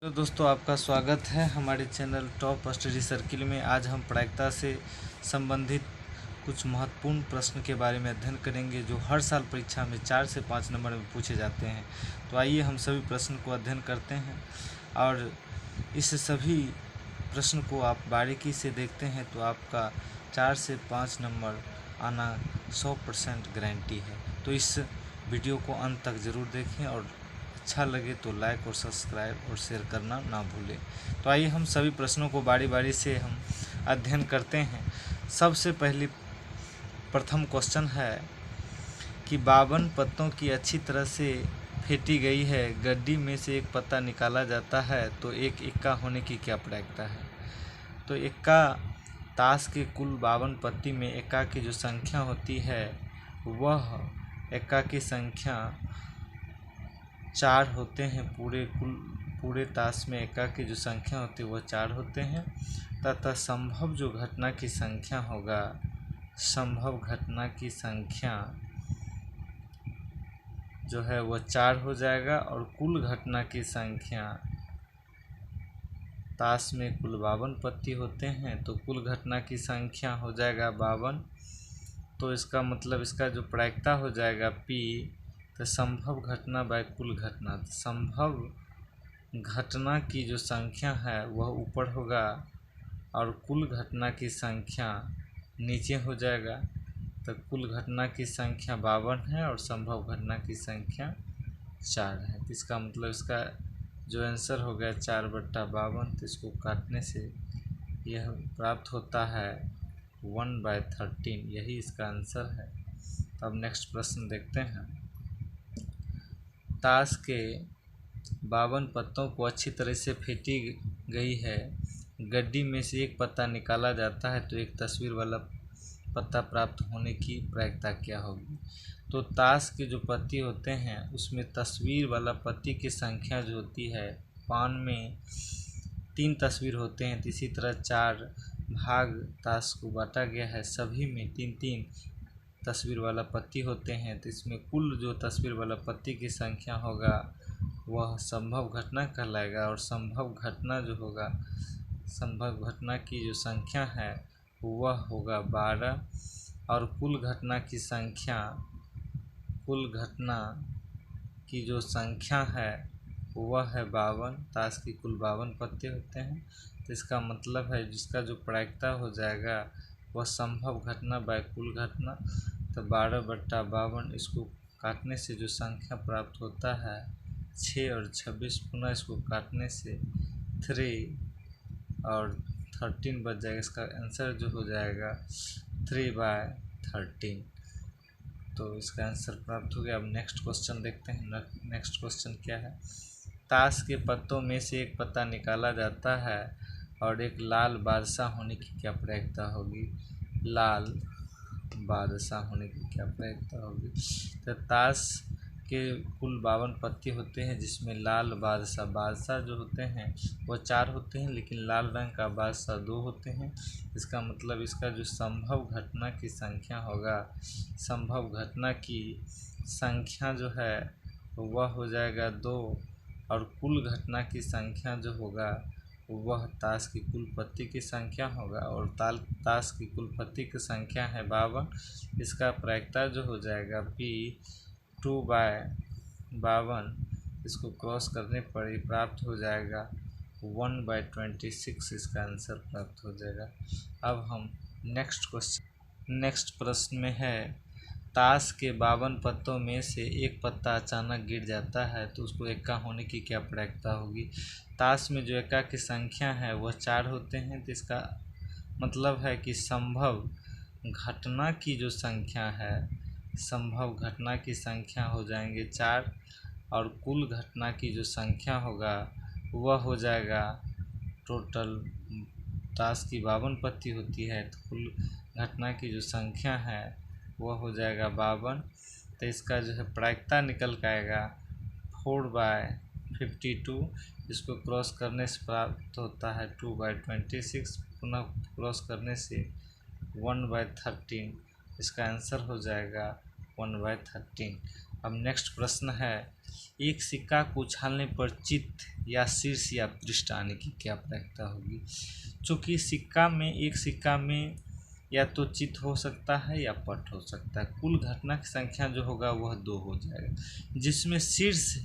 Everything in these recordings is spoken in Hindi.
तो दोस्तों आपका स्वागत है हमारे चैनल टॉप स्टडी सर्किल में। आज हम प्रायिकता से संबंधित कुछ महत्वपूर्ण प्रश्न के बारे में अध्ययन करेंगे जो हर साल परीक्षा में 4 से 5 नंबर में पूछे जाते हैं। तो आइए हम सभी प्रश्न को अध्ययन करते हैं और इस सभी प्रश्न को आप बारीकी से देखते हैं तो आपका 4 से 5 नंबर आना 100% गारंटी है। तो इस वीडियो को अंत तक ज़रूर देखें और अच्छा लगे तो लाइक और सब्सक्राइब और शेयर करना ना भूलें। तो आइए हम सभी प्रश्नों को बारी बारी से हम अध्ययन करते हैं। सबसे पहले प्रथम क्वेश्चन है कि 52 पत्तों की अच्छी तरह से फेंटी गई है गड्डी में से एक पत्ता निकाला जाता है तो एक इक्का होने की क्या प्रायिकता है। तो इक्का ताश के कुल 52 पत्ती में इक्का की जो संख्या होती है वह इक्का की संख्या 4 होते हैं। पूरे ताश में इक्का की जो संख्या होती है वह 4 होते हैं तथा संभव जो घटना की संख्या होगा, संभव घटना की संख्या जो है वह 4 हो जाएगा और कुल घटना की संख्या, ताश में कुल 52 पत्ती होते हैं तो कुल घटना की संख्या हो जाएगा 52। तो इसका मतलब इसका जो प्रायिकता हो जाएगा P, तो संभव घटना बाय कुल घटना। संभव घटना की जो संख्या है वह ऊपर होगा और कुल घटना की संख्या नीचे हो जाएगा। तो कुल घटना की संख्या 52 है और संभव घटना की संख्या 4 है। तो इसका मतलब इसका जो आंसर हो गया 4/52। तो इसको काटने से यह प्राप्त होता है 1/13। यही इसका आंसर है। अब नेक्स्ट प्रश्न देखते हैं। ताश के 52 पत्तों को अच्छी तरह से फेंटी गई है गड्डी में से एक पत्ता निकाला जाता है तो एक तस्वीर वाला पत्ता प्राप्त होने की प्रायिकता क्या होगी। तो ताश के जो पत्ती होते हैं उसमें तस्वीर वाला पत्ती की संख्या जो होती है, पान में 3 तस्वीर होते हैं तो इसी तरह 4 भाग ताश को बांटा गया है, सभी में 3-3 तस्वीर वाला पत्ती होते हैं। तो इसमें कुल जो तस्वीर वाला पत्ती की संख्या होगा वह संभव घटना कहलाएगा और संभव घटना जो होगा, संभव घटना की जो संख्या है वह होगा 12 और कुल घटना की संख्या, कुल घटना की जो संख्या है वह है 52। ताश की कुल 52 पत्ते होते हैं तो इसका मतलब है जिसका जो प्रायिकता हो जाएगा वह संभव घटना बाय कुल घटना। तो 12/52 इसको काटने से जो संख्या प्राप्त होता है 6 और 26, पुनः इसको काटने से 3 और 13 बच जाएगा। इसका आंसर जो हो जाएगा 3/13। तो इसका आंसर प्राप्त हो गया। अब नेक्स्ट क्वेश्चन देखते हैं। नेक्स्ट क्वेश्चन क्या है। ताश के पत्तों में से एक पत्ता निकाला जाता है और एक लाल बादशाह होने की क्या प्रायिकता होगी। लाल बादशाह होने की क्या प्रायिकता होगी। तो ताश के कुल 52 पत्ते होते हैं जिसमें लाल बादशाह जो होते हैं वो 4 होते हैं लेकिन लाल रंग का बादशाह 2 होते हैं। इसका मतलब इसका जो संभव घटना की संख्या होगा, संभव घटना की संख्या जो है वह हो जाएगा 2 और कुल घटना की संख्या जो होगा वह ताश की कुल पत्ती की संख्या होगा और ताश की कुल पत्ती की संख्या है 52। इसका प्रायिकता जो हो जाएगा P 2/52। इसको क्रॉस करने पर ही प्राप्त हो जाएगा 1/26। इसका आंसर प्राप्त हो जाएगा। अब हम नेक्स्ट प्रश्न में है। ताश के 52 पत्तों में से एक पत्ता अचानक गिर जाता है तो उसको इक्का होने की क्या प्रायिकता होगी। ताश में जो इक्का की संख्या है वह 4 होते हैं तो इसका मतलब है कि संभव घटना की जो संख्या है, संभव घटना की संख्या हो जाएंगे 4 और कुल घटना की जो संख्या होगा वह हो जाएगा, टोटल ताश की 52 पत्ती होती है तो कुल घटना की जो संख्या है वह हो जाएगा 52। तो इसका जो है प्रायिकता निकल के आएगा 4/52। इसको क्रॉस करने से प्राप्त होता है 2/26, पुनः क्रॉस करने से 1/13। इसका आंसर हो जाएगा 1/13। अब नेक्स्ट प्रश्न है, एक सिक्का को उछालने पर चित्त या शीर्ष या पृष्ठ आने की क्या प्रायिकता होगी। चूँकि एक सिक्का में या तो चित्त हो सकता है या पट हो सकता है। कुल घटना की संख्या जो होगा वह 2 हो जाएगा, जिसमें शीर्ष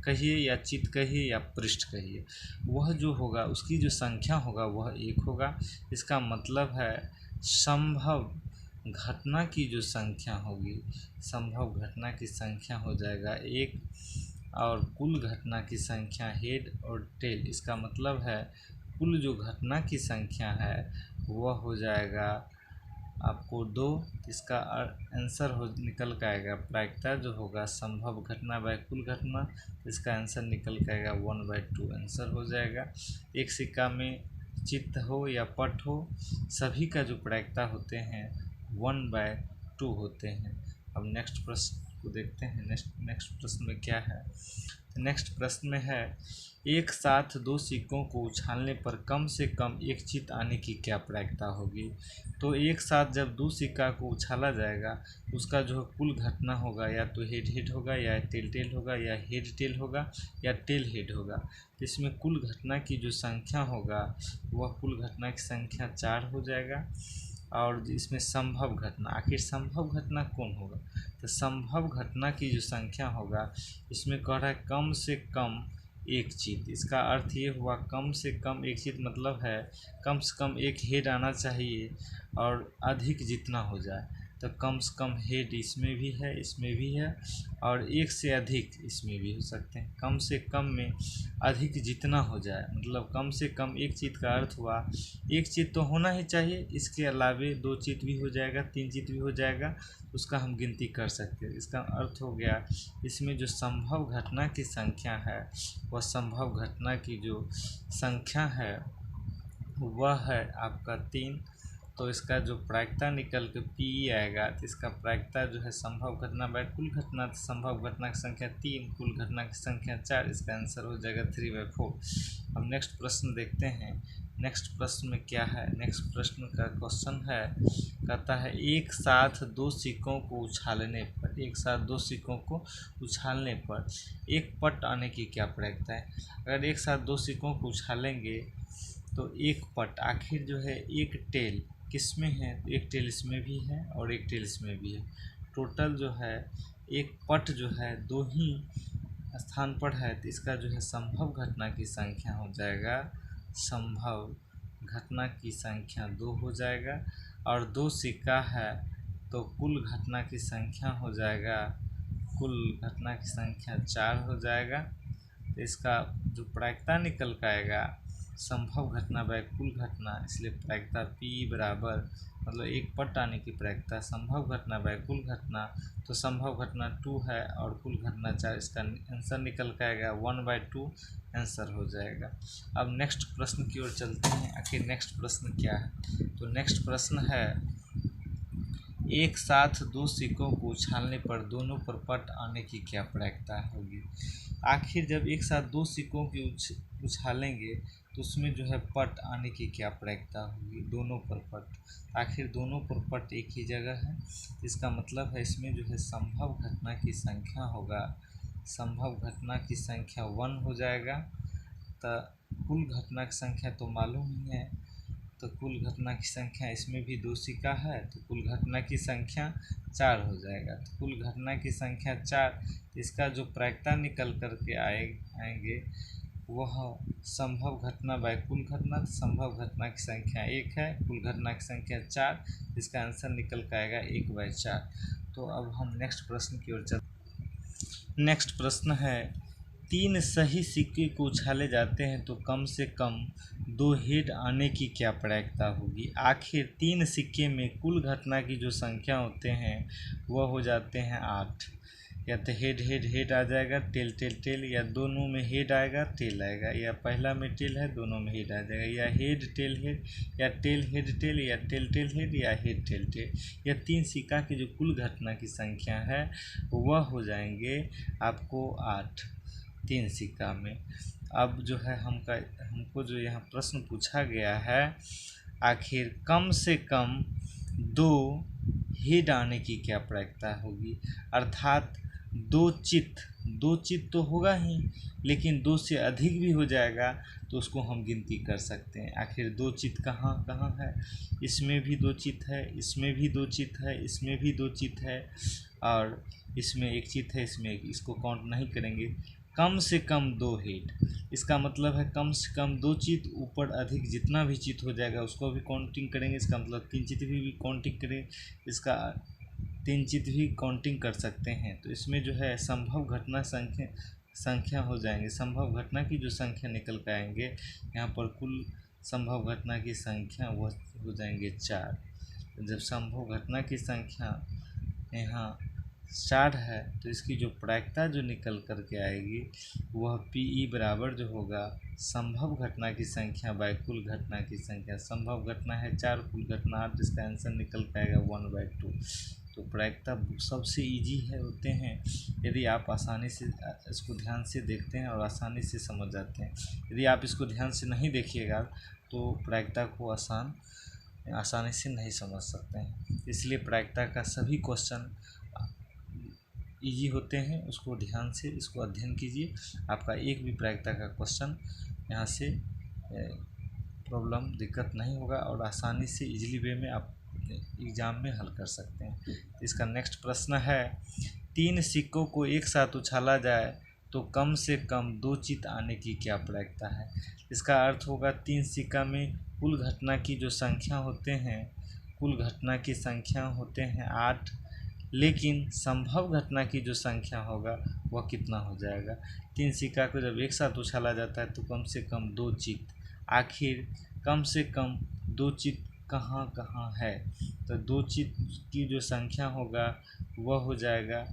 कहिए या चित्त कहिए या पृष्ठ कहिए, वह जो होगा उसकी जो संख्या होगा वह 1 होगा। इसका मतलब है संभव घटना की जो संख्या होगी, संभव घटना की संख्या हो जाएगा 1, और कुल घटना की संख्या हेड और टेल, इसका मतलब है कुल जो घटना की संख्या है वह हो जाएगा आपको 2। इसका आंसर निकल के आएगा, प्रायिकता जो होगा संभव घटना बाय कुल घटना, इसका आंसर निकल के आएगा 1/2 आंसर हो जाएगा। एक सिक्का में चित्त हो या पट हो, सभी का जो प्रायिकता होते हैं 1/2 होते हैं। अब नेक्स्ट प्रश्न को देखते हैं। नेक्स्ट प्रश्न में क्या है। नेक्स्ट प्रश्न में है, एक साथ 2 सिक्कों को उछालने पर कम से कम एक चित्त आने की क्या प्रायिकता होगी। तो एक साथ जब 2 सिक्का को उछाला जाएगा, उसका जो कुल घटना होगा या तो हेड हेड होगा या टेल टेल होगा या हेड टेल होगा या टेल हेड होगा। इसमें कुल घटना की जो संख्या होगा वह कुल घटना की संख्या 4 हो जाएगा। और इसमें संभव घटना, आखिर संभव घटना कौन होगा, तो संभव घटना की जो संख्या होगा, इसमें कह रहा है कम से कम एक चित्त। इसका अर्थ ये हुआ कम से कम एक चित्त मतलब है कम से कम एक हेड आना चाहिए और अधिक जितना हो जाए, तो कम से कम हेड इसमें भी है, इसमें भी है, और एक से अधिक इसमें भी हो सकते हैं। कम से कम में अधिक जितना हो जाए, मतलब कम से कम एक चित्त का अर्थ हुआ एक चित्त तो होना ही चाहिए, इसके अलावे 2 चित्त भी हो जाएगा, 3 चित्त भी हो जाएगा, उसका हम गिनती कर सकते हैं। इसका अर्थ हो गया इसमें जो संभव घटना की संख्या है, वह संभव घटना की जो संख्या है वह है आपका 3। तो इसका जो प्रायिकता निकल के पी आएगा, तो इसका प्रायिकता जो है संभव घटना बाय कुल घटना, तो संभव घटना की संख्या 3, कुल घटना की संख्या 4, इसका आंसर हो जाएगा 3/4। अब नेक्स्ट प्रश्न देखते हैं। नेक्स्ट प्रश्न में क्या है। नेक्स्ट प्रश्न का क्वेश्चन है, कहता है एक साथ 2 सिक्कों को उछालने पर, एक साथ 2 सिक्कों को उछालने पर एक पट आने की क्या प्रायिकता है। अगर एक साथ 2 सिक्कों को उछालेंगे तो एक पट, आखिर जो है एक टेल किस में है, तो एक टेल इसमें भी है और एक टेल इसमें भी है। टोटल जो है एक पट जो है 2 ही स्थान पर है, तो इसका जो है संभव घटना की संख्या हो जाएगा, संभव घटना की संख्या 2 हो जाएगा। और 2 सिक्का है तो कुल घटना की संख्या हो जाएगा, कुल घटना की संख्या 4 हो जाएगा। तो इसका जो प्रायिकता निकल कर आएगा संभव घटना बाय कुल घटना, इसलिए प्रायिकता P बराबर, मतलब एक पट आने की प्रायिकता संभव घटना बाय कुल घटना, तो संभव घटना 2 है और कुल घटना 4, इसका आंसर निकल कर आएगा 1/2 आंसर हो जाएगा। अब नेक्स्ट प्रश्न की ओर चलते हैं, आखिर नेक्स्ट प्रश्न क्या है। तो नेक्स्ट प्रश्न है, एक साथ 2 सिक्कों को उछालने पर दोनों पर पट आने की क्या प्रायिकता होगी। आखिर जब एक साथ 2 सिक्कों की उछालेंगे तो उसमें जो है पट आने की क्या प्रायिकता होगी, दोनों पर पट। आखिर दोनों पर पट एक ही जगह है, इसका मतलब है इसमें जो है संभव घटना की संख्या होगा, संभव घटना की संख्या 1 हो जाएगा। तो कुल घटना की संख्या तो मालूम ही है, तो कुल घटना की संख्या इसमें भी 2 सिक्का है, तो कुल घटना की संख्या 4 हो जाएगा। तो कुल घटना की संख्या 4, इसका जो प्रायिकता निकल करके आएंगे वह संभव घटना बाय कुल घटना, संभव घटना की संख्या 1 है, कुल घटना की संख्या 4, इसका आंसर निकल कर आएगा 1/4। तो अब हम नेक्स्ट प्रश्न की ओर चलते। नेक्स्ट प्रश्न है, 3 सही सिक्के को उछाले जाते हैं तो कम से कम 2 हेड आने की क्या प्रायिकता होगी। आखिर 3 सिक्के में कुल घटना की जो संख्या होते हैं वह हो जाते हैं 8, या तो हेड हेड हेड आ जाएगा, टेल टेल टेल, या दोनों में हेड आएगा टेल आएगा, या पहला में टेल है दोनों में हेड आ जाएगा, या हेड टेल हेड, या टेल हेड टेल, या टेल टेल हेड, या हेड टेल टेल। यह 3 सिक्का की जो कुल घटना की संख्या है वह हो जाएंगे आपको 8, 3 सिक्का में। अब जो है हमको जो यहाँ प्रश्न पूछा गया है, आखिर कम से कम 2 हेड आने की क्या प्रायिकता होगी, अर्थात दो चित तो होगा ही, लेकिन दो से अधिक भी हो जाएगा तो उसको हम गिनती कर सकते हैं। आखिर दो चित कहाँ कहाँ है? इसमें भी दो चित है, इसमें भी दो चित है, इसमें भी दो चित है, और इसमें एक चित है, इसमें एक, इसको काउंट नहीं करेंगे। कम से कम दो हेड, इसका मतलब है कम से कम दो चित, ऊपर अधिक जितना भी चित हो जाएगा उसको भी काउंटिंग करेंगे। इसका मतलब तीन चित भी काउंटिंग करें, इसका तीन चित भी काउंटिंग कर सकते हैं। तो इसमें जो है संभव घटना संख्या हो जाएंगे, संभव घटना की जो संख्या निकल के आएंगे यहाँ पर, कुल संभव घटना की संख्या वह हो जाएंगे 4। जब संभव घटना की संख्या यहाँ 4 है तो इसकी जो प्रायिकता जो निकल कर के आएगी वह PE बराबर जो होगा संभव घटना की संख्या बाय कुल घटना की संख्या। संभव घटना है 4, कुल घटना 8, इसका आंसर निकल के आएगा 1/2। तो प्रायिकता सबसे इजी है होते हैं यदि आप आसानी से इसको ध्यान से देखते हैं और आसानी से समझ जाते हैं। यदि आप इसको ध्यान से नहीं देखिएगा तो प्रायिकता को आसानी से नहीं समझ सकते हैं। इसलिए प्रायिकता का सभी क्वेश्चन इजी होते हैं, उसको ध्यान से इसको अध्ययन कीजिए। आपका एक भी प्रायिकता का क्वेश्चन यहाँ से प्रॉब्लम दिक्कत नहीं होगा और आसानी से इजीली वे में आप एग्ज़ाम में हल कर सकते हैं। इसका नेक्स्ट प्रश्न है, 3 सिक्कों को एक साथ उछाला जाए तो कम से कम 2 चित आने की क्या प्रायिकता है? इसका अर्थ होगा 3 सिक्का में कुल घटना की जो संख्या होते हैं, कुल घटना की संख्या होते हैं 8, लेकिन संभव घटना की जो संख्या होगा वह कितना हो जाएगा? 3 सिक्का को जब एक साथ उछाला जाता है तो कम से कम 2 चित, आखिर कम से कम 2 चित कहाँ कहाँ है? तो 2 चित की जो संख्या होगा वह हो जाएगा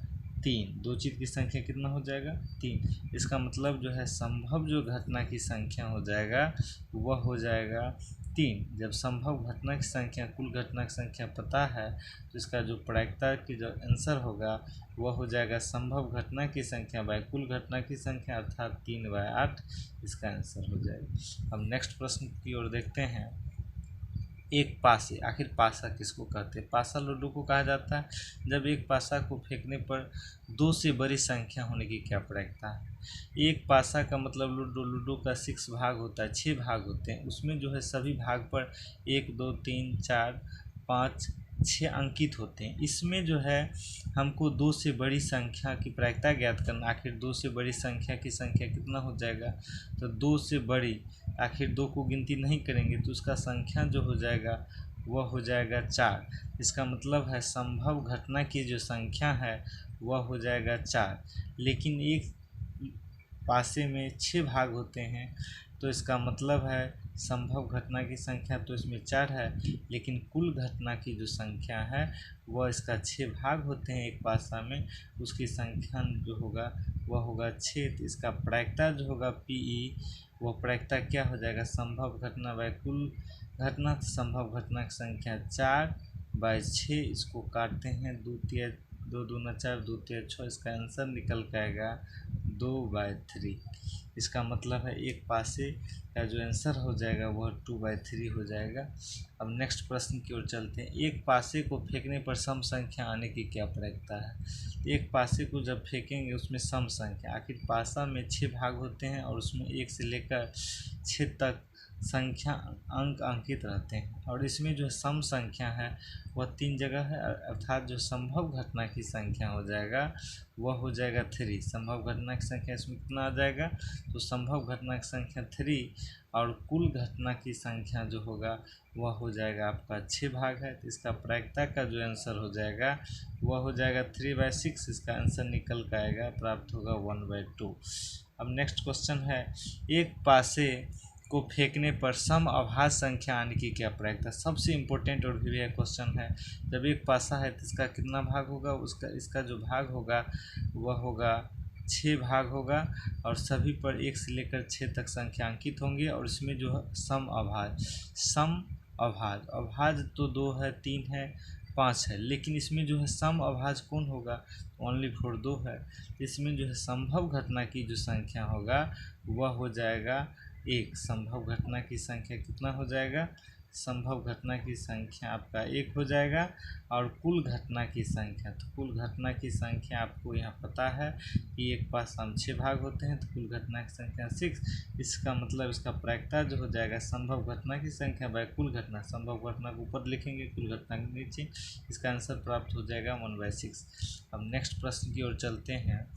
3। 2 चित की संख्या कितना हो जाएगा? 3। इसका मतलब जो है संभव जो घटना की संख्या हो जाएगा वह हो जाएगा 3। जब संभव घटना की संख्या कुल घटना की संख्या पता है तो इसका जो प्रायिकता की जो आंसर होगा वह हो जाएगा संभव घटना की संख्या बाय कुल घटना की संख्या, अर्थात 3/8 इसका आंसर हो जाएगा। अब नेक्स्ट प्रश्न की ओर देखते हैं। एक पासे, आखिर पासा किसको कहते हैं? पासा लूडो को कहा जाता है जब एक पासा को फेंकने पर 2 से बड़ी संख्या होने की क्या प्रायिकता है? एक पासा का मतलब लूडो का 6 भाग होता है, 6 भाग होते हैं, उसमें जो है सभी भाग पर 1 2 3 4 5 6 अंकित होते हैं। इसमें जो है हमको 2 से बड़ी संख्या की प्रायिकता ज्ञात करना। आखिर 2 से बड़ी संख्या की संख्या कितना हो जाएगा? तो 2 से बड़ी, आखिर 2 को गिनती नहीं करेंगे तो उसका संख्या जो हो जाएगा वह हो जाएगा 4। इसका मतलब है संभव घटना की जो संख्या है वह हो जाएगा 4, लेकिन एक पासे में 6 भाग होते हैं तो इसका मतलब है संभव घटना की संख्या तो इसमें 4 है, लेकिन कुल घटना की जो संख्या है वह इसका 6 भाग होते हैं एक पासा में, उसकी संख्या जो होगा वह होगा 6। तो इसका प्रायिकता जो होगा PE वह प्रायिकता क्या हो जाएगा? संभव घटना बाय कुल घटना, तो संभव घटना की संख्या 4/6, इसको काटते हैं 2 दूना 4, 2 तिया 6, इसका आंसर निकल के आएगा 2/3। इसका मतलब है एक पासे का जो आंसर हो जाएगा वह 2/3 हो जाएगा। अब नेक्स्ट प्रश्न की ओर चलते हैं। एक पासे को फेंकने पर सम संख्या आने की क्या प्रायिकता है? एक पासे को जब फेंकेंगे उसमें सम संख्या, आखिर पासा में 6 भाग होते हैं और उसमें 1 से लेकर 6 तक संख्या अंक अंकित रहते हैं, और इसमें जो सम संख्या है वह 3 जगह है, अर्थात जो संभव घटना की संख्या हो जाएगा वह हो जाएगा 3। संभव घटना की संख्या इसमें कितना आ जाएगा? तो संभव घटना की संख्या 3 और कुल घटना की संख्या जो होगा वह हो जाएगा आपका 6 भाग है। तो इसका प्रायिकता का जो आंसर हो जाएगा वह हो जाएगा 3/6, इसका आंसर निकल कर आएगा, प्राप्त होगा 1/2। अब नेक्स्ट क्वेश्चन है, एक पासे को फेंकने पर सम अभाज्य संख्या आने की क्या प्रायिकता? सबसे इम्पोर्टेंट और भी क्वेश्चन है। जब एक पासा है तो इसका कितना भाग होगा? इसका जो भाग होगा वह होगा 6 भाग होगा और सभी पर 1 से लेकर 6 तक संख्या अंकित होंगे, और इसमें जो है सम अभाज्य तो 2 है, 3 है, 5 है, लेकिन इसमें जो है सम अभाज्य कौन होगा? ओनली फॉर 2 है। इसमें जो है संभव घटना की जो संख्या होगा वह हो जाएगा 1। संभव घटना की संख्या कितना हो जाएगा? संभव घटना की संख्या आपका 1 हो जाएगा, और कुल घटना की संख्या, तो कुल घटना की संख्या आपको यहाँ पता है कि 1 पासा में 6 भाग होते हैं, तो कुल घटना की संख्या 6। इसका मतलब इसका प्रायिकता जो हो जाएगा संभव घटना की संख्या बाय कुल घटना, संभव घटना को ऊपर लिखेंगे, कुल घटना के नीचे, इसका आंसर प्राप्त हो जाएगा 1/6। अब नेक्स्ट प्रश्न की ओर चलते हैं।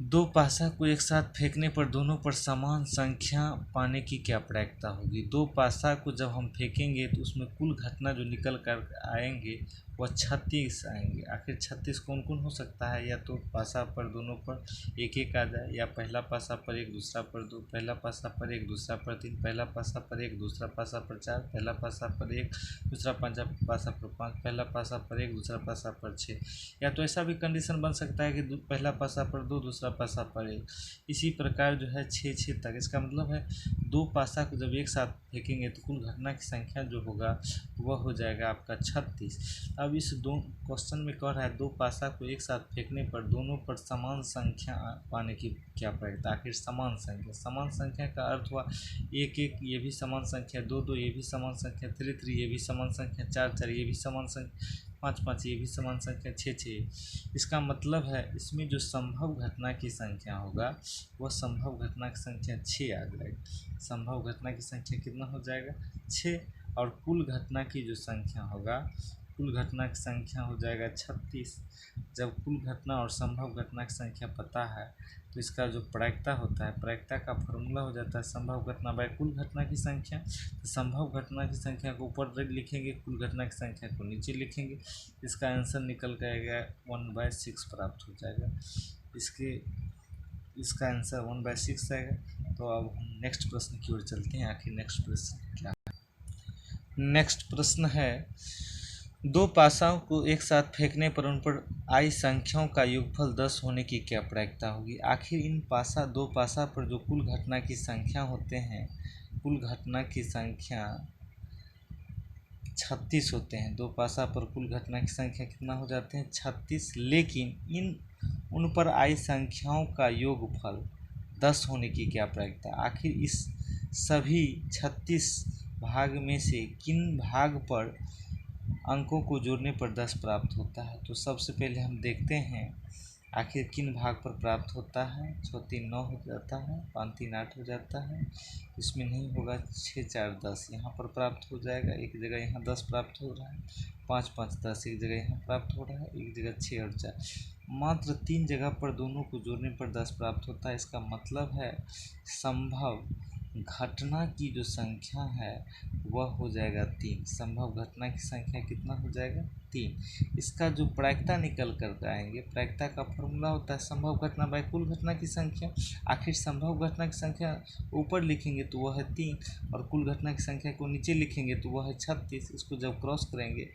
दो पासा को एक साथ फेंकने पर दोनों पर समान संख्या पाने की क्या प्रायिकता होगी? दो पासा को जब हम फेंकेंगे तो उसमें कुल घटना जो निकल कर आएंगे वह 36 आएंगे। आखिर 36 कौन कौन हो सकता है? या तो पासा पर दोनों पर एक एक आ जाए, या पहला पासा पर एक, दूसरा पर दो, पहला पासा पर एक, दूसरा पर तीन, पहला पासा पर एक, दूसरा पासा पर चार, पहला पासा पर एक, दूसरा पासा पर पाँच, पहला पासा पर एक, दूसरा पासा पर छः। या तो ऐसा भी कंडीशन बन सकता है कि पहला पासा पर दो, दूसरा पासा पर एक, इसी प्रकार जो है 6 तक। इसका मतलब है दो पासा को जब एक साथ फेंकेंगे तो कुल घटना की संख्या जो होगा वह हो जाएगा आपका 36। अब इस दो क्वेश्चन में कह रहा है दो पासा को एक साथ फेंकने पर दोनों पर समान संख्या पाने की क्या प्रायिकता। आखिर समान संख्या का अर्थ हुआ 1 ये भी समान संख्या, 2 ये भी समान संख्या, 3 ये भी समान संख्या, 4 ये भी समान संख्या, 5 ये भी समान संख्या, 6 इसका मतलब है इसमें जो संभव घटना की संख्या होगा वह संभव घटना की संख्या 6 आ जाएगी। संभव घटना की संख्या कितना हो जाएगा? 6। और कुल घटना की जो संख्या होगा, कुल घटना की संख्या हो जाएगा 36। जब कुल घटना और संभव घटना की संख्या पता है तो इसका जो प्रायिकता होता है, प्रायिकता का फॉर्मूला हो जाता है संभव घटना बाय कुल घटना की संख्या। तो संभव घटना की संख्या को ऊपर लिखेंगे, कुल घटना की संख्या को नीचे लिखेंगे, इसका आंसर निकल जाएगा 1/6 प्राप्त हो जाएगा। इसका आंसर 1/6 आएगा। तो अब हम नेक्स्ट प्रश्न की ओर चलते हैं। आखिर नेक्स्ट प्रश्न क्या है? नेक्स्ट प्रश्न है दो पासाओं को एक साथ फेंकने पर उन पर आई संख्याओं का योगफल 10 होने की क्या प्रायिकता होगी? आखिर इन दो पासा पर जो कुल घटना की संख्या होते हैं, कुल घटना की संख्या 36 होते हैं। दो पासा पर कुल घटना की संख्या कितना हो जाते हैं? 36। लेकिन उन पर आई संख्याओं का योगफल 10 होने की क्या प्रायिकता? आखिर इस सभी 36 भाग में से किन भाग पर अंकों को जोड़ने पर 10 प्राप्त होता है? तो सबसे पहले हम देखते हैं आखिर किन भाग पर प्राप्त होता है। 6 3 9 हो जाता है, 5 3 8 हो जाता है, इसमें नहीं होगा। 6 4 10 यहाँ पर प्राप्त हो जाएगा, एक जगह यहाँ 10 प्राप्त हो रहा है। 5 5 10 एक जगह यहाँ प्राप्त हो रहा है, एक जगह 6 और 4, मात्र 3 जगह पर दोनों को जोड़ने पर 10 प्राप्त होता है। इसका मतलब है संभव घटना की जो संख्या है वह हो जाएगा 3। संभव घटना की संख्या कितना हो जाएगा? 3। इसका जो प्रायिकता निकल कर आएंगे, प्रायिकता का फॉर्मूला होता है संभव घटना बाय कुल घटना की संख्या। आखिर संभव घटना की संख्या ऊपर लिखेंगे तो वह है 3, और कुल घटना की संख्या को नीचे लिखेंगे तो वह है 36। इसको जब क्रॉस करेंगे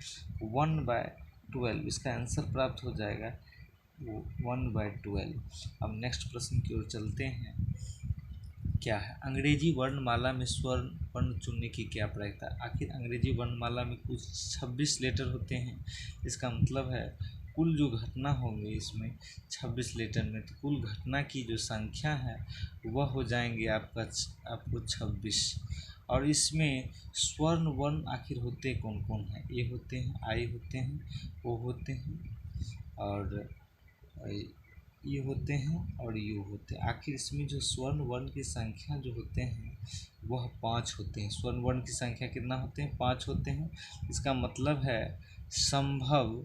1/12, इसका आंसर प्राप्त हो जाएगा 1/12। अब नेक्स्ट प्रश्न की ओर चलते हैं। क्या है? अंग्रेजी वर्णमाला में स्वर्ण वर्ण चुनने की क्या प्रायिकता? आखिर अंग्रेजी वर्णमाला में कुछ 26 लेटर होते हैं। इसका मतलब है कुल जो घटना होंगे इसमें 26 लेटर में, तो कुल घटना की जो संख्या है वह हो जाएंगे आपको 26। और इसमें स्वर्ण वर्ण आखिर होते कौन कौन है? ए होते हैं, आई होते हैं, ओ होते हैं, और ये होते हैं, और यू होते हैं। आखिर इसमें जो स्वर्ण वर्ण की संख्या जो होते हैं वह 5 होते हैं। स्वर्ण वर्ण की संख्या कितना होते हैं? 5 होते हैं। इसका मतलब है संभव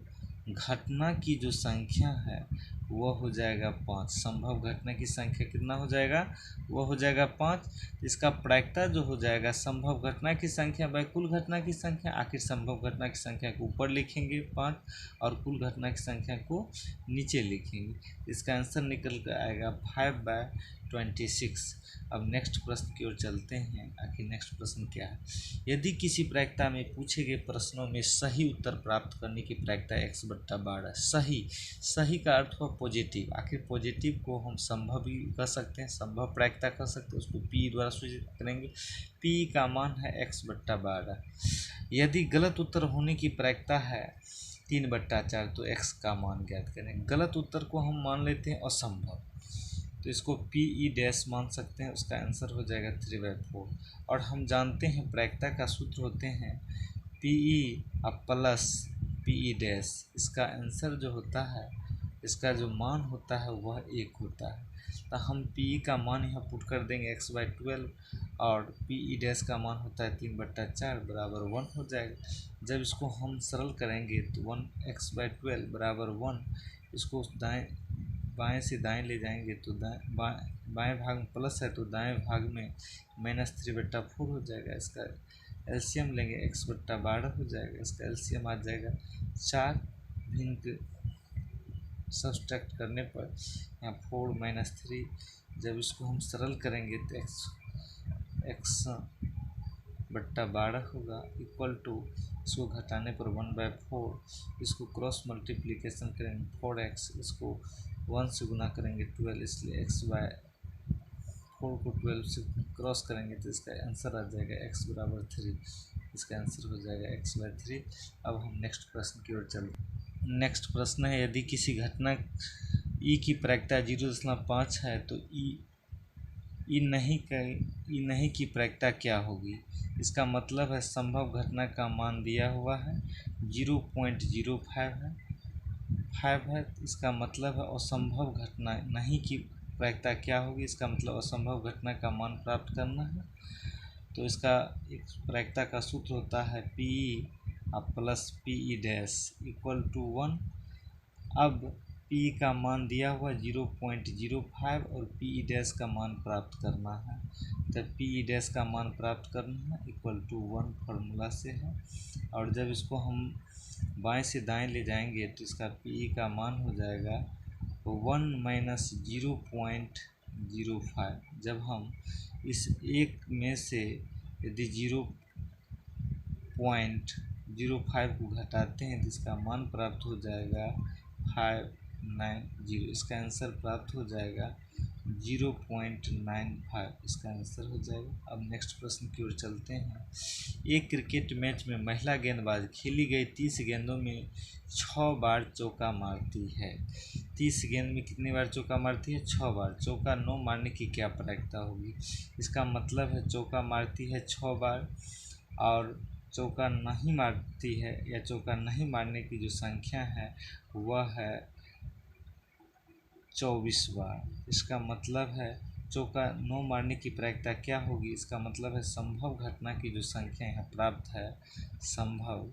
घटना की जो संख्या है वह हो जाएगा 5। संभव घटना की संख्या कितना हो जाएगा? वह हो जाएगा 5। इसका प्रायिकता जो हो जाएगा संभव घटना की संख्या बाय कुल घटना की संख्या। आखिर संभव घटना की संख्या को ऊपर लिखेंगे 5, और कुल घटना की संख्या को नीचे लिखेंगे। इसका आंसर निकल कर आएगा 5/26। अब नेक्स्ट प्रश्न की ओर चलते हैं। आखिर नेक्स्ट प्रश्न क्या है? यदि किसी प्रायिकता में पूछे गए प्रश्नों में सही उत्तर प्राप्त करने की प्रायिकता x/12। सही का अर्थ हुआ पॉजिटिव। आखिर पॉजिटिव को हम संभव भी कर सकते हैं, संभव प्रायिकता कर सकते हैं, उसको p द्वारा सूचित करेंगे। p का मान है x/12। यदि गलत उत्तर होने की प्रायिकता है 3/4 तो x का मान ज्ञात करें। गलत उत्तर को हम मान लेते हैं असंभव। तो इसको पी ई डैश मान सकते हैं, उसका आंसर हो जाएगा 3/4। और हम जानते हैं प्रायिकता का सूत्र होते हैं पी ई अब प्लस पी ई डैश। इसका आंसर जो होता है, इसका जो मान होता है वह 1 होता है। तो हम पी ई का मान यहाँ पुट कर देंगे x/12 और पी ई डैश का मान होता है 3/4 बराबर 1 हो जाएगा। जब इसको हम सरल करेंगे तो 1x/12 बराबर 1, इसको दाएं बाएं से दाएं ले जाएंगे तो बाएं भाग में प्लस है तो दाएं भाग में -3/4 हो जाएगा। इसका एलसीएम लेंगे x/12 हो जाएगा। इसका एलसीएम आ जाएगा 4, भिन्न सब्सट्रैक्ट करने पर यहाँ 4 - 3। जब इसको हम सरल करेंगे तो x/12 होगा इक्वल टू, इसको घटाने पर 1/4। इसको क्रॉस मल्टीप्लिकेशन करेंगे 4x, इसको 1 से गुना करेंगे 12, इसलिए x/4 को 12 से क्रॉस करेंगे तो इसका आंसर आ जाएगा x/3। इसका आंसर हो जाएगा x/3। अब हम नेक्स्ट प्रश्न की ओर चलते हैं। नेक्स्ट प्रश्न है, यदि किसी घटना ई की प्रायिकता 0.5 है तो ई नहीं की प्रायिकता क्या होगी। इसका मतलब है संभव घटना का मान दिया हुआ है 0.05 है 5 है। इसका मतलब है असंभव घटना नहीं की प्रायिकता क्या होगी। इसका मतलब असंभव घटना का मान प्राप्त करना है। तो इसका एक प्रायिकता का सूत्र होता है P E plus P E dash equal to 1। अब पी का मान दिया हुआ 0.05 और पी ई डैश का मान प्राप्त करना है। तो पी ई डैश का मान प्राप्त करना है इक्वल टू 1 फार्मूला से है। और जब इसको हम बाएं से दाएं ले जाएंगे तो इसका पी ई का मान हो जाएगा 1 - 0.05। जब हम इस एक में से यदि 0.05 को घटाते हैं तो इसका मान प्राप्त हो जाएगा 590। इसका आंसर प्राप्त हो जाएगा 0.95। इसका आंसर हो जाएगा। अब नेक्स्ट प्रश्न की ओर चलते हैं। एक क्रिकेट मैच में महिला गेंदबाज खेली गई 30 गेंदों में 6 बार चौका मारती है। 30 गेंद में कितनी बार चौका मारती है? 6 बार। चौका 9 मारने की क्या प्रायिकता होगी? इसका मतलब है चौका मारती है 6 बार और चौका नहीं मारती है या चौका नहीं मारने की जो संख्या है वह है 24 बार। इसका मतलब है चौका 9 मारने की प्रायिकता क्या होगी? इसका मतलब है संभव घटना की जो संख्या यहाँ प्राप्त है, संभव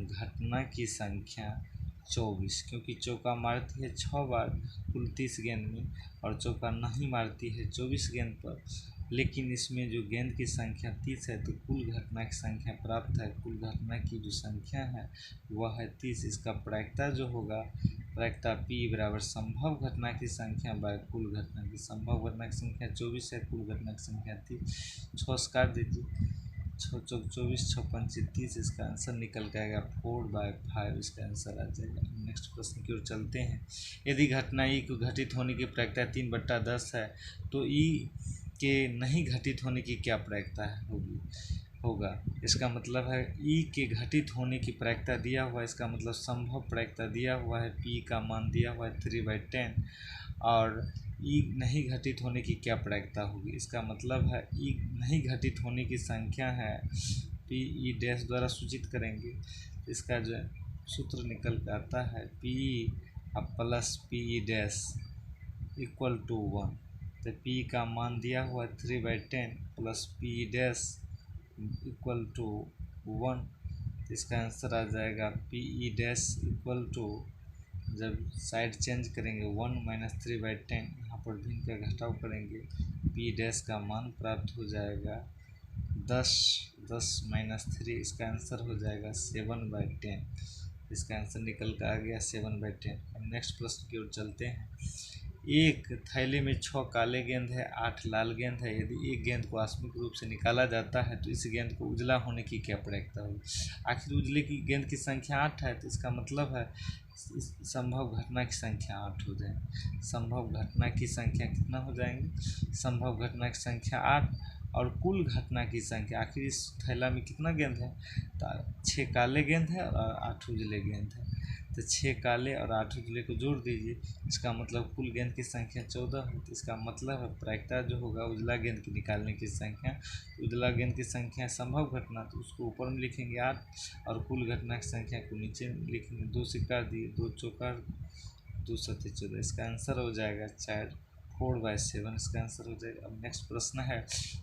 घटना की संख्या 24, क्योंकि चौका मारती है 6 बार कुल 30 गेंद में और चौका नहीं मारती है 24 गेंद पर। लेकिन इसमें जो गेंद की संख्या 30 है तो कुल घटना की संख्या प्राप्त है। कुल घटना की जो संख्या है वह है 30। इसका प्रायिकता जो होगा, प्रायिकता P बराबर संभव घटना की संख्या बाय कुल घटना की। संभव घटना की संख्या 24 है, कुल घटना की संख्या 30। 6 से काट दीजिए, 6 चौक 24, 6 पंचे 30। इसका आंसर निकल के आएगा 4/5। इसका आंसर आ जाएगा। नेक्स्ट प्रश्न की ओर चलते हैं। यदि घटना ई को घटित होने की प्रायिकता 3/10 है तो ई के नहीं घटित होने की क्या प्रायिकता होगा। इसका मतलब है ई के घटित होने की प्रायिकता दिया हुआ है। इसका मतलब संभव प्रायिकता दिया हुआ है, पी का मान दिया हुआ है 3/10 और ई नहीं घटित होने की क्या प्रायिकता होगी। इसका मतलब है ई नहीं घटित होने की संख्या है पी ई डैश द्वारा सूचित करेंगे। इसका जो सूत्र निकल कर आता है P E plus P E dash equal to 1। तो P का मान दिया हुआ 3/10 plus P dash equal to 1। इसका आंसर आ जाएगा P E dash equal to, जब साइड चेंज करेंगे 1 - 3/10, यहाँ पर भिन्न का घटाव करेंगे P डैश का मान प्राप्त हो जाएगा 10 - 3। इसका आंसर हो जाएगा 7/10। इसका आंसर निकल कर आ गया 7/10। अब नेक्स्ट प्रश्न की ओर चलते हैं। एक थैले में 6 काले गेंद है, 8 लाल गेंद है। यदि एक गेंद को आकस्मिक रूप से निकाला जाता है तो इस गेंद को उजला होने की क्या प्रायिकता होगी। आखिर उजले की गेंद की संख्या 8 है तो इसका मतलब है संभव घटना की संख्या 8 हो जाएगी। संभव घटना की संख्या कितना हो जाएंगे? संभव घटना की संख्या 8 और कुल घटना की संख्या, आखिर इस थैला में कितना गेंद है? तो 6 काले गेंद है और 8 उजले गेंद है। तो 6 काले और 8 उजले को जोड़ दीजिए, इसका मतलब कुल गेंद की संख्या 14 है। तो इसका मतलब है प्रायिकता जो होगा उजला गेंद की निकालने की संख्या, उजला गेंद की संख्या संभव घटना, तो उसको ऊपर में लिखेंगे 8 और कुल घटना की संख्या को नीचे में लिखेंगे। 2 सिक्का दिए, 2 चौका 2 सत्ते 14, इसका आंसर हो जाएगा 4/7, इसका आंसर हो जाएगा। अब नेक्स्ट प्रश्न है,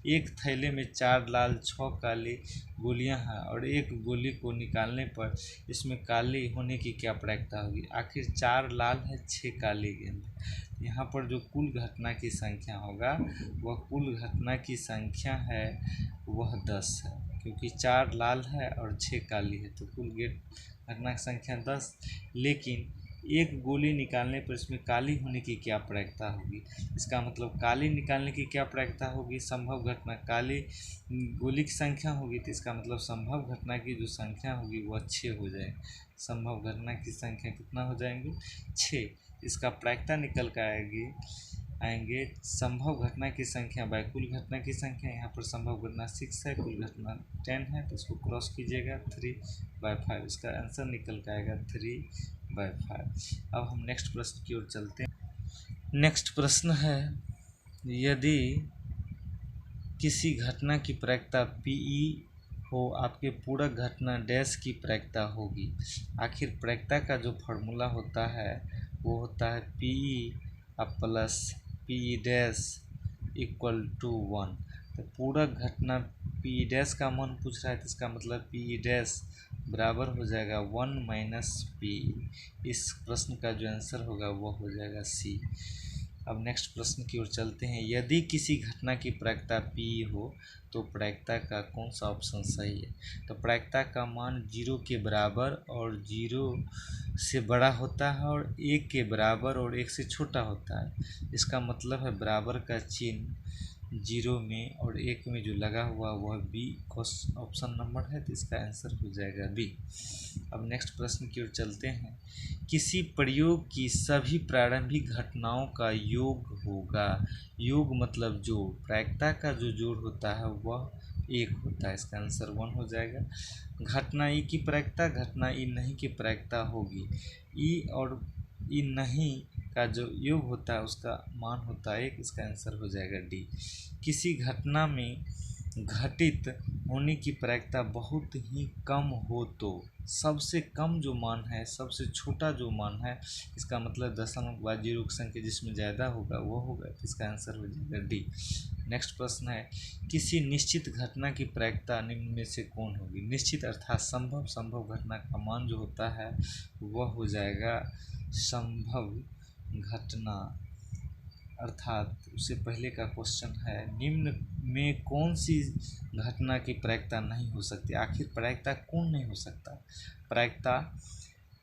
एक थैले में 4 लाल 6 काली गोलियां हैं और एक गोली को निकालने पर इसमें काली होने की क्या प्रायिकता होगी। आखिर 4 लाल है 6 काली गेंद, यहाँ पर जो कुल घटना की संख्या होगा वह कुल घटना की संख्या है वह 10 है, क्योंकि 4 लाल है और 6 काली है, तो कुल घटना की संख्या 10। लेकिन एक गोली निकालने पर इसमें काली होने की क्या प्रायिकता होगी। इसका मतलब काली निकालने की क्या प्रायिकता होगी, संभव घटना काली गोली की संख्या होगी, तो इसका मतलब संभव घटना की जो संख्या होगी वह 6 हो जाएगी। संभव घटना की संख्या कितना हो जाएंगे 6। इसका प्रायिकता निकल कर आएंगे संभव घटना की संख्या बाय कुल घटना की संख्या। यहाँ पर संभव घटना 6 है, कुल घटना 10 है, तो इसको क्रॉस कीजिएगा 3/5, इसका आंसर निकल कर आएगा 3/5। अब हम नेक्स्ट प्रश्न की ओर चलते हैं। नेक्स्ट प्रश्न है, यदि किसी घटना की प्रायिकता PE हो, आपके पूरक घटना डैश की प्रायिकता होगी। आखिर प्रायिकता का जो फॉर्मूला होता है वो होता है PE plus PE dash equal to 1। तो पूरक घटना PE डैश का मान पूछ रहा है, तो इसका मतलब PE डैश बराबर हो जाएगा 1 माइनस PE। इस प्रश्न का जो आंसर होगा वो हो जाएगा C। अब नेक्स्ट प्रश्न की ओर चलते हैं। यदि किसी घटना की प्रायिकता PE हो तो प्रायिकता का कौन सा ऑप्शन सही है। तो प्रायिकता का मान 0 के बराबर और 0 से बड़ा होता है और 1 के बराबर और 1 से छोटा होता है। इसका मतलब है बराबर का चिन्ह 0 में और 1 में जो लगा हुआ वह B ऑप्शन नंबर है, तो इसका आंसर हो जाएगा B। अब नेक्स्ट प्रश्न की ओर चलते हैं। किसी प्रयोग की सभी प्रारंभिक घटनाओं का योग होगा। योग मतलब जोड़, प्रायिकता का जो जोड़ होता है वह 1 होता है, इसका आंसर 1 हो जाएगा। घटना E की प्रायिकता घटना E नहीं की प्रायिकता होगी। E और E नहीं का जो योग होता है उसका मान होता है 1, इसका आंसर हो जाएगा D। किसी घटना में घटित होने की प्रायिकता बहुत ही कम हो तो सबसे कम जो मान है, सबसे छोटा जो मान है, इसका मतलब दशमलव के बाद 0 की संख्या जिसमें ज़्यादा होगा वो होगा, तो इसका आंसर हो जाएगा D। नेक्स्ट प्रश्न है, किसी निश्चित घटना की प्रायिकता निम्न में से कौन होगी। निश्चित अर्थात संभव घटना का मान जो होता है वह हो जाएगा संभव घटना, अर्थात उससे पहले का क्वेश्चन है निम्न में कौन सी घटना की प्रायिकता नहीं हो सकती। आखिर प्रायिकता कौन नहीं हो सकता। प्रायिकता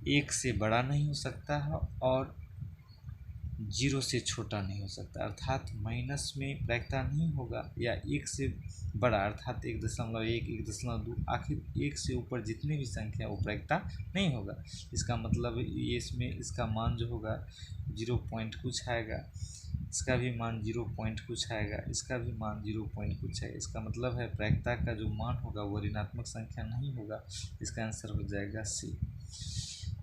1 से बड़ा नहीं हो सकता है और 0 से छोटा नहीं हो सकता, अर्थात माइनस में प्रायिकता नहीं होगा, या 1 से बड़ा अर्थात 1.1, 1.2, आखिर 1 से ऊपर जितनी भी संख्या वो प्रायिकता नहीं होगा। इसका मतलब ये इसमें इसका मान जो होगा 0 पॉइंट कुछ आएगा, इसका भी मान 0 पॉइंट कुछ आएगा, इसका भी मान 0 पॉइंट कुछ है। इसका मतलब है प्रायिकता का जो मान होगा वो ऋणात्मक संख्या नहीं होगा, इसका आंसर हो जाएगा C।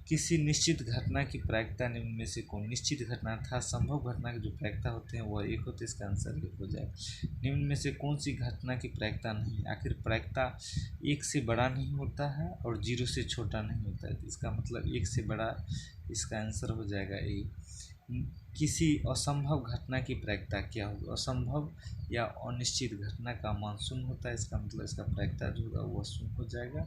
किसी निश्चित घटना की प्रायिकता निम्न में से कौन। निश्चित घटना अर्थात संभव घटना की जो प्रायिकता होते हैं वह 1 होते हैं, इसका आंसर 1 हो जाएगा। निम्न में से कौन सी घटना की प्रायिकता नहीं। आखिर प्रायिकता 1 से बड़ा नहीं होता है और 0 से छोटा नहीं होता है, तो इसका मतलब 1 से बड़ा, इसका आंसर हो जाएगा A। किसी असंभव घटना की प्रायिकता क्या होगी। असंभव या अनिश्चित घटना का मान 0 होता है, इसका मतलब इसका प्रायिकता जो होगा वह 0 हो जाएगा।